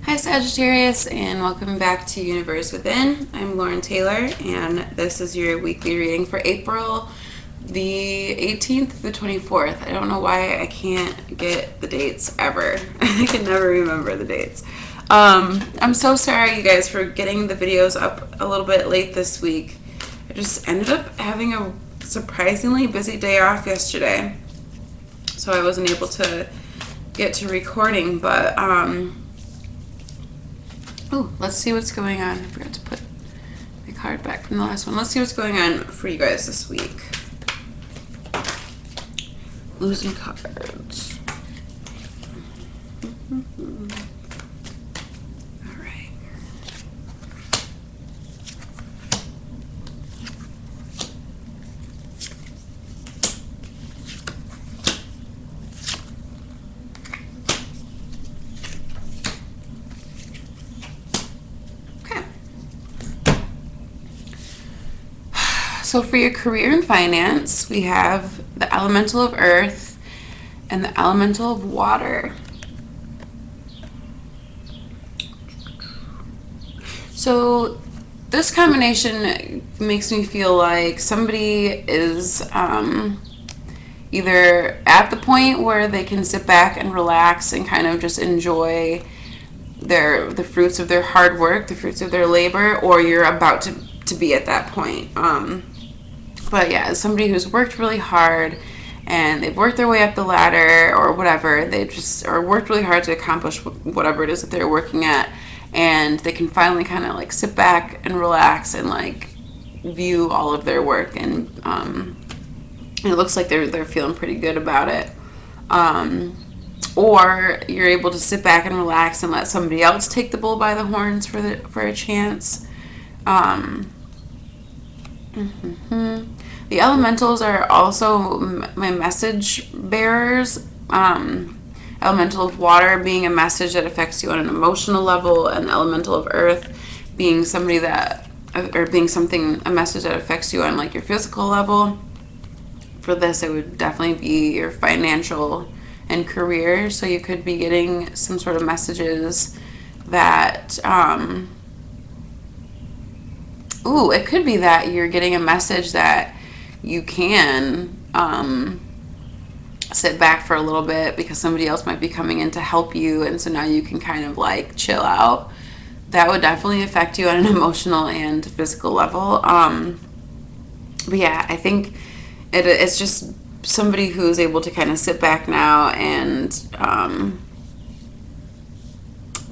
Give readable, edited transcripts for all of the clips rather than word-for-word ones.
Hi Sagittarius, and welcome back to Universe Within. I'm Lauren Taylor, and this is your weekly reading for April the 18th to the 24th. I don't know why I can't get the dates ever. I can never remember the dates. I'm so sorry, you guys, for getting the videos up a little bit late this week. I just ended up having a surprisingly busy day off yesterday, so I wasn't able to get to recording, but let's see what's going on. I forgot to put my card back from the last one. Let's see what's going on for you guys this week. Losing cards. All right. So for your career and finance, we have the elemental of earth and the elemental of water. So this combination makes me feel like somebody is either at the point where they can sit back and relax and kind of just enjoy the fruits of their hard work, the fruits of their labor, or you're about to be at that point. But yeah, as somebody who's worked really hard and they've worked their way up the ladder or whatever, they just or worked really hard to accomplish whatever it is that they're working at, and they can finally kind of like sit back and relax and like view all of their work, and it looks like they're feeling pretty good about it. Or you're able to sit back and relax and let somebody else take the bull by the horns for a chance. The elementals are also my message bearers. Elemental of water being a message that affects you on an emotional level, and elemental of earth being somebody that, or being something, a message that affects you on like your physical level. For this, it would definitely be your financial and career. So you could be getting some sort of messages that, it could be that you're getting a message that you can sit back for a little bit because somebody else might be coming in to help you, and so now you can kind of like chill out. That would definitely affect you on an emotional and physical level. But yeah, I think it's just somebody who's able to kind of sit back now and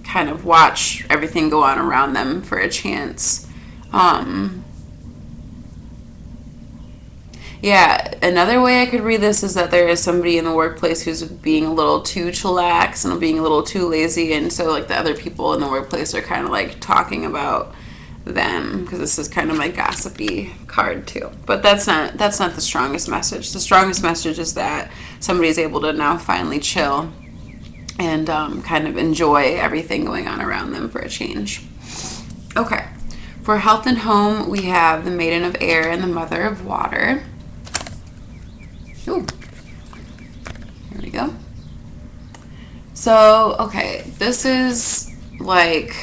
kind of watch everything go on around them for a chance. Yeah, another way I could read this is that there is somebody in the workplace who's being a little too chillax and being a little too lazy, and so like the other people in the workplace are kind of like talking about them, because this is kind of my gossipy card too. But that's not the strongest message. The strongest message is that somebody's able to now finally chill and kind of enjoy everything going on around them for a change. Okay. For health and home, we have the Maiden of Air and the Mother of Water. Ooh. Here we go. So, okay, this is like...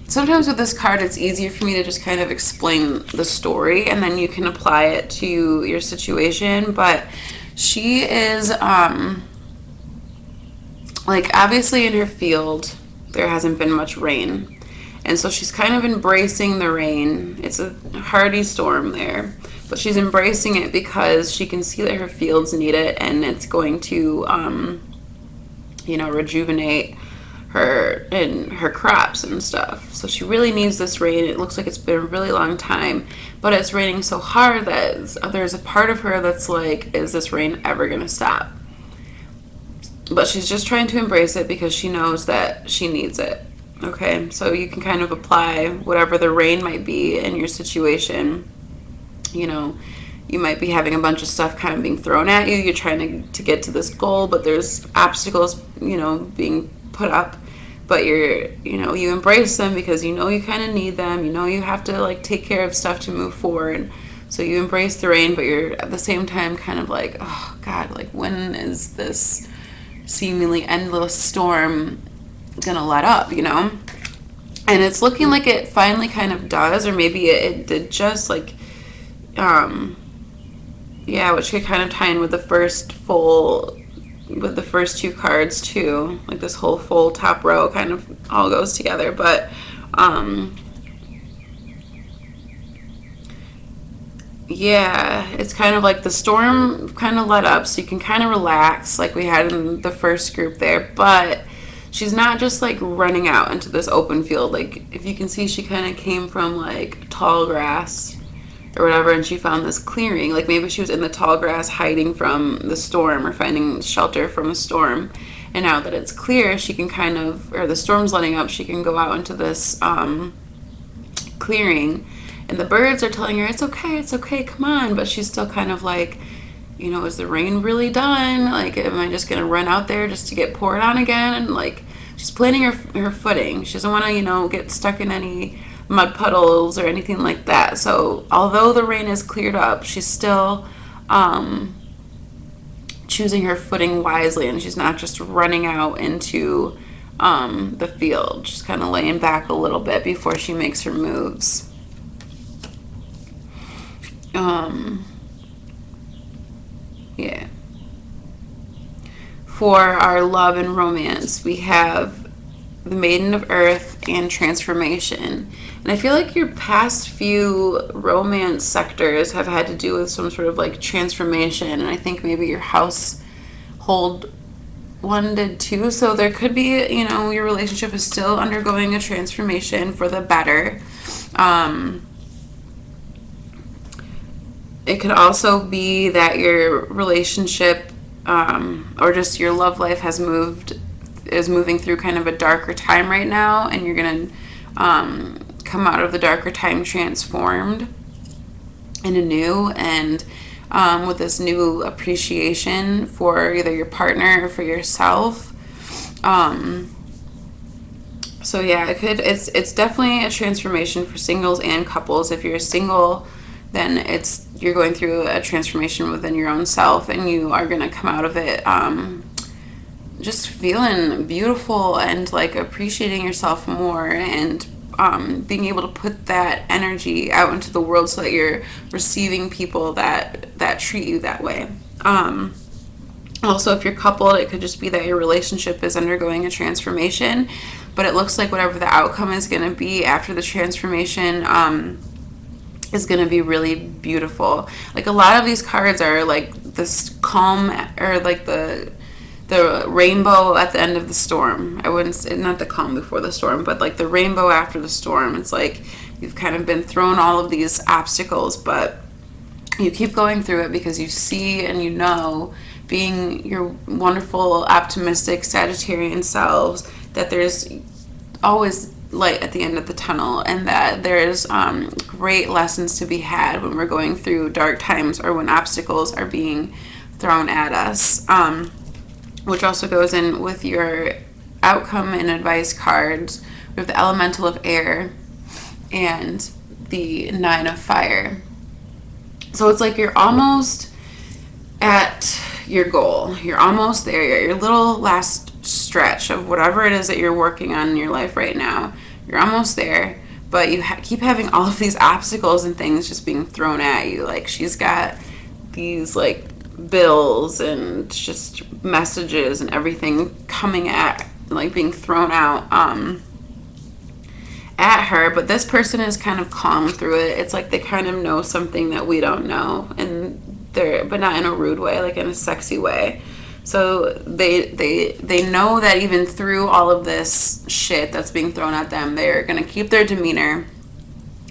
Sometimes with this card, it's easier for me to just kind of explain the story, and then you can apply it to your situation. But she is, like, obviously in her field, there hasn't been much rain, and so she's kind of embracing the rain. It's a hardy storm there, but she's embracing it because she can see that her fields need it, and it's going to rejuvenate her and her crops and stuff. So she really needs this rain. It looks like it's been a really long time, but it's raining so hard that there's a part of her that's like, is this rain ever gonna stop? But she's just trying to embrace it because she knows that she needs it. Okay, so you can kind of apply whatever the rain might be in your situation. You know, you might be having a bunch of stuff kind of being thrown at you. You're trying to get to this goal, but there's obstacles, being put up. But you embrace them because you kind of need them. You have to like take care of stuff to move forward. So you embrace the rain, but you're at the same time kind of like, oh God, like when is this seemingly endless storm gonna let up, you know? And it's looking like it finally kind of does, or maybe it did just, like, yeah, which could kind of tie in with the first two cards too. Like this whole full top row kind of all goes together. But yeah, it's kind of like the storm kind of let up, so you can kind of relax like we had in the first group there. But she's not just like running out into this open field. Like if you can see, she kind of came from like tall grass or whatever, and she found this clearing. Like maybe she was in the tall grass hiding from the storm or finding shelter from a storm, and now that it's clear, she can kind of, or the storm's letting up, she can go out into this clearing, and the birds are telling her it's okay, come on. But she's still kind of like, you know, is the rain really done? Like, am I just gonna run out there just to get poured on again? And like, she's planning her footing. She doesn't want to, you know, get stuck in any mud puddles or anything like that. So although the rain is cleared up, she's still choosing her footing wisely, and she's not just running out into the field. She's kind of laying back a little bit before she makes her moves. Yeah. For our love and romance, we have the Maiden of Earth and Transformation. And I feel like your past few romance sectors have had to do with some sort of like transformation, and I think maybe your household one did too. So there could be, you know, your relationship is still undergoing a transformation for the better. It could also be that your relationship or just your love life is moving through kind of a darker time right now, and you're going to come out of the darker time transformed and anew, and with this new appreciation for either your partner or for yourself. So yeah, it's definitely a transformation for singles and couples. If you're single, then you're going through a transformation within your own self, and you are going to come out of it just feeling beautiful and like appreciating yourself more, and being able to put that energy out into the world so that you're receiving people that treat you that way. Also, if you're coupled, it could just be that your relationship is undergoing a transformation, but it looks like whatever the outcome is going to be after the transformation is going to be really beautiful. Like a lot of these cards are like this calm, or like the rainbow at the end of the storm. I wouldn't say, not the calm before the storm, but like the rainbow after the storm. It's like you've kind of been thrown all of these obstacles, but you keep going through it because you see and you know, being your wonderful, optimistic Sagittarian selves, that there's always light at the end of the tunnel, and that there's great lessons to be had when we're going through dark times or when obstacles are being thrown at us, which also goes in with your outcome and advice cards. We have the Elemental of Air and the Nine of Fire. So it's like you're almost at your goal. You're almost there. You're at your little last stretch of whatever it is that you're working on in your life right now. You're almost there, but you keep having all of these obstacles and things just being thrown at you. Like she's got these like bills and just messages and everything coming at, like being thrown out at her, but this person is kind of calm through it. It's like they kind of know something that we don't know, and but not in a rude way, like in a sexy way. So they know that even through all of this shit that's being thrown at them, they're going to keep their demeanor.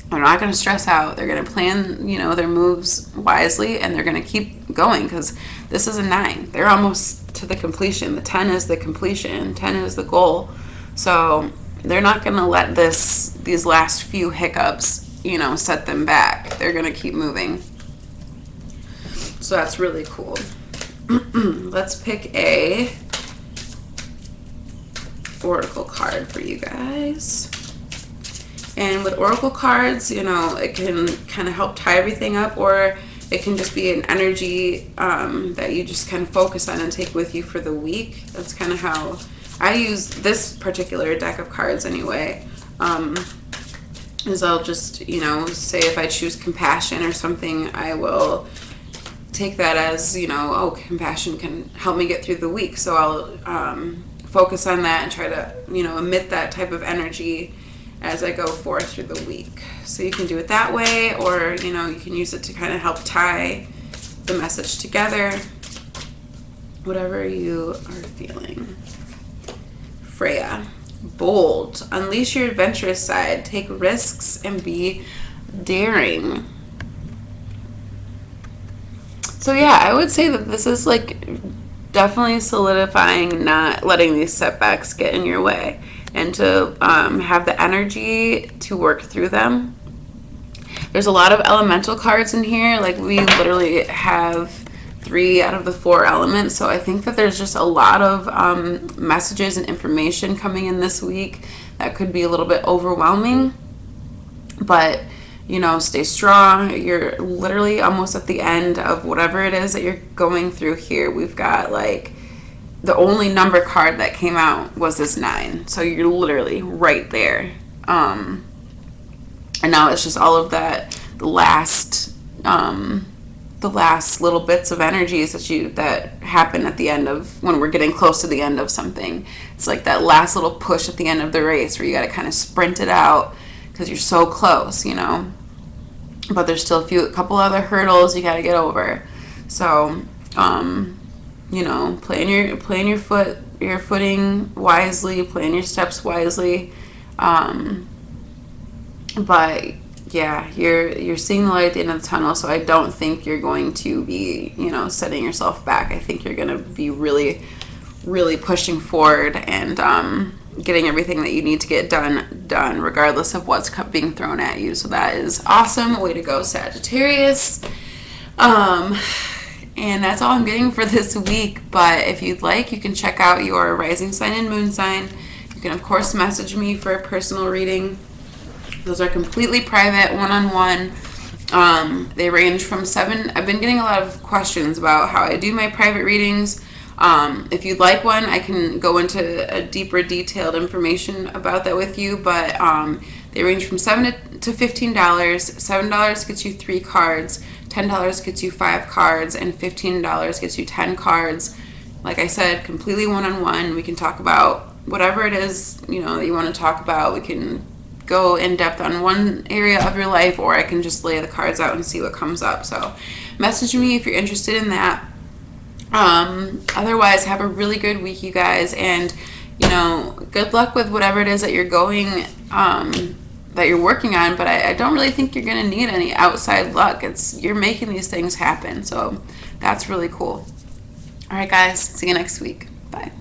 They're not going to stress out. They're going to plan, their moves wisely, and they're going to keep going, because this is a 9. They're almost to the completion. The 10 is the completion. 10 is the goal. So they're not going to let these last few hiccups, set them back. They're going to keep moving. So that's really cool. Let's pick a oracle card for you guys. And with oracle cards, it can kind of help tie everything up, or it can just be an energy that you just kind of focus on and take with you for the week. That's kind of how I use this particular deck of cards anyway. Is I'll just, you know, say if I choose compassion or something, I will take that as, you know, oh, compassion can help me get through the week. So I'll focus on that and try to, you know, emit that type of energy as I go forth through the week. So you can do it that way, or, you know, you can use it to kind of help tie the message together, whatever you are feeling. Freya. Bold. Unleash your adventurous side. Take risks and be daring. So yeah, I would say that this is like definitely solidifying not letting these setbacks get in your way, and to have the energy to work through them. There's a lot of elemental cards in here. Like, we literally have 3 out of the 4 elements, so I think that there's just a lot of messages and information coming in this week that could be a little bit overwhelming, but, you know, stay strong. You're literally almost at the end of whatever it is that you're going through here. We've got, like, the only number card that came out was this 9, so you're literally right there. And now it's just all of that, the last little bits of energies that happen at the end of, when we're getting close to the end of something. It's like that last little push at the end of the race where you got to kind of sprint it out because you're so close, you know. But there's still a couple other hurdles you got to get over. So, you know, plan your footing wisely, plan your steps wisely. But yeah, you're seeing the light at the end of the tunnel, so I don't think you're going to be, you know, setting yourself back. I think you're going to be really, really pushing forward and getting everything that you need to get done, regardless of what's being thrown at you. So that is awesome. Way to go, Sagittarius. And that's all I'm getting for this week. But if you'd like, you can check out your rising sign and moon sign. You can, of course, message me for a personal reading. Those are completely private, one-on-one. They range from 7. I've been getting a lot of questions about how I do my private readings. If you'd like one, I can go into a deeper, detailed information about that with you. But they range from $7 to $15. $7 gets you 3 cards. $10 gets you 5 cards, and $15 gets you 10 cards. Like I said, completely one-on-one. We can talk about whatever it is, you know, that you want to talk about. We can go in depth on one area of your life, or I can just lay the cards out and see what comes up. So message me if you're interested in that. Otherwise, have a really good week, you guys, and, you know, good luck with whatever it is that you're going, that you're working on. But I don't really think you're going to need any outside luck. You're making these things happen, so that's really cool. All right, guys, see you next week. Bye.